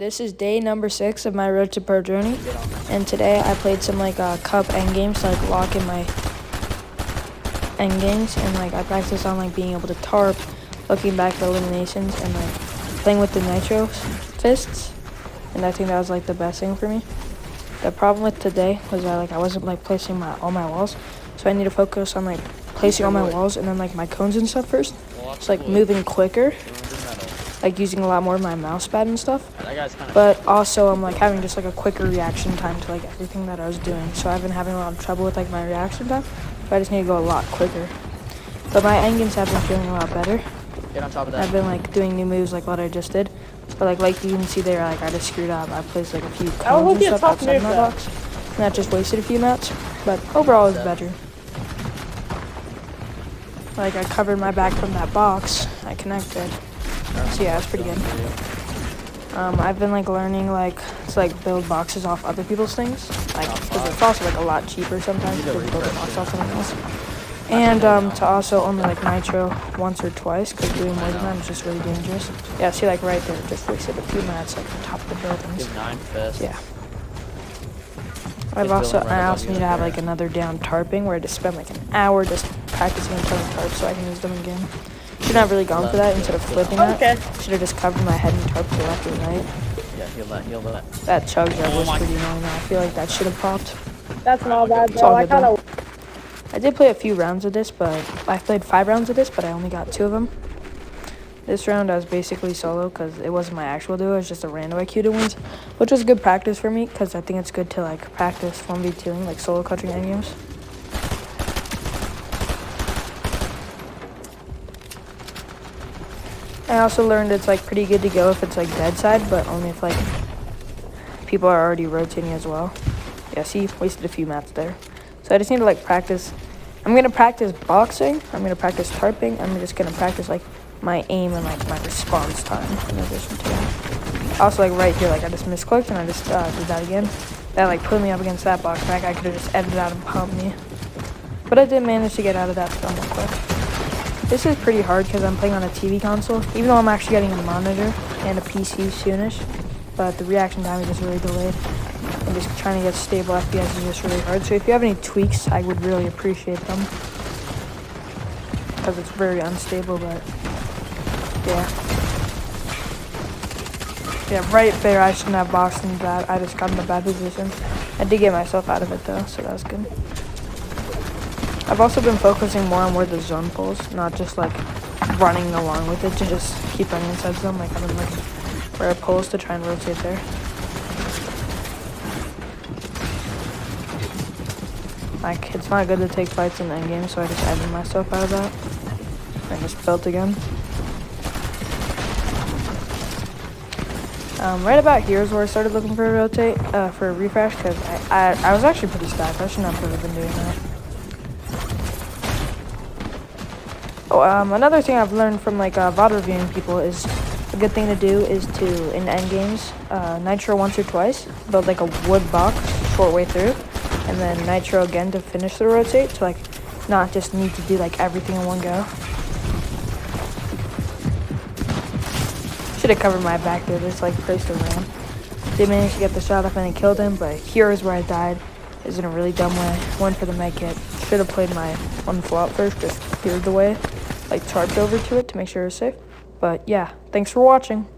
This is day number 6 of my Road to Pro journey, and today I played some cup endgames, like locking my endgames, and I practiced on being able to tarp, looking back at eliminations, and playing with the nitro fists, and I think that was the best thing for me. The problem with today was that I wasn't placing all my walls, so I need to focus on placing all my walls and then my cones and stuff first. It's moving quicker, using a lot more of my mouse pad and stuff, but also I'm having just a quicker reaction time to everything that I was doing. So I've been having a lot of trouble with my reaction time, so I just need to go a lot quicker. But my endgames have been feeling a lot better. Get on top of that. I've been doing new moves what I just did, but like you can see there, I just screwed up. I placed a few cones and stuff outside my box, and that just wasted a few mats, but overall it was better. I covered my back from that box, I connected. So yeah, it's pretty good. I've been learning to build boxes off other people's things, because it's also a lot cheaper sometimes to build a box off someone else. And to also only nitro once or twice, because doing more than that is just really dangerous. Yeah, see right there, just wasted a few mats on top of the buildings. Yeah. I also need to have another down tarping where I just spend an hour just practicing and playing tarps so I can use them again. Should not have really gone for that instead of flipping that. Should have just covered my head and tarp to left and right. Yeah, heal that. That chug jump was pretty annoying. I feel like that should have popped. That's not bad, It's all good. I did play a few rounds of this, but I played 5 rounds of this, but I only got 2 of them. This round I was basically solo because it wasn't my actual duo, it was just a random IQ to wins, which was good practice for me because I think it's good to practice 1v2ing, solo clutching endgames. I also learned it's pretty good to go if it's dead side, but only if people are already rotating as well. Yeah, see, wasted a few mats there. So I just need to practice. I'm gonna practice boxing. I'm gonna practice tarping. I'm just gonna practice my aim and my response time in addition to that. Also right here, I just misclicked and I just did that again. That put me up against that box. That guy could have just edited out and pumped me. But I did manage to get out of that somewhat quick. This is pretty hard because I'm playing on a TV console, even though I'm actually getting a monitor and a PC soonish. But the reaction time is just really delayed. And just trying to get stable FPS is just really hard. So if you have any tweaks, I would really appreciate them. Because it's very unstable, but yeah. Yeah, right there, I shouldn't have boxed into that. I just got in a bad position. I did get myself out of it though, so that was good. I've also been focusing more on where the zone pulls, not just running along with it to just keep running inside zone. I've been looking where it pulls to try and rotate there. It's not good to take fights in endgame, so I just edited myself out of that. And just built again. Right about here is where I started looking for a rotate, for a refresh, because I was actually pretty stacked. I should not have been doing that. Oh, another thing I've learned from VOD reviewing people is a good thing to do is to, in endgames, nitro once or twice, build a wood box short way through, and then nitro again to finish the rotate, to not just need to do everything in one go. Should have covered my back there, just placed a ram. Did manage to get the shot up and it killed him, but here is where I died. It was in a really dumb way. Went for the med kit. Should have played my one flop first, just cleared the way, tarped over to it to make sure it was safe. But yeah, thanks for watching.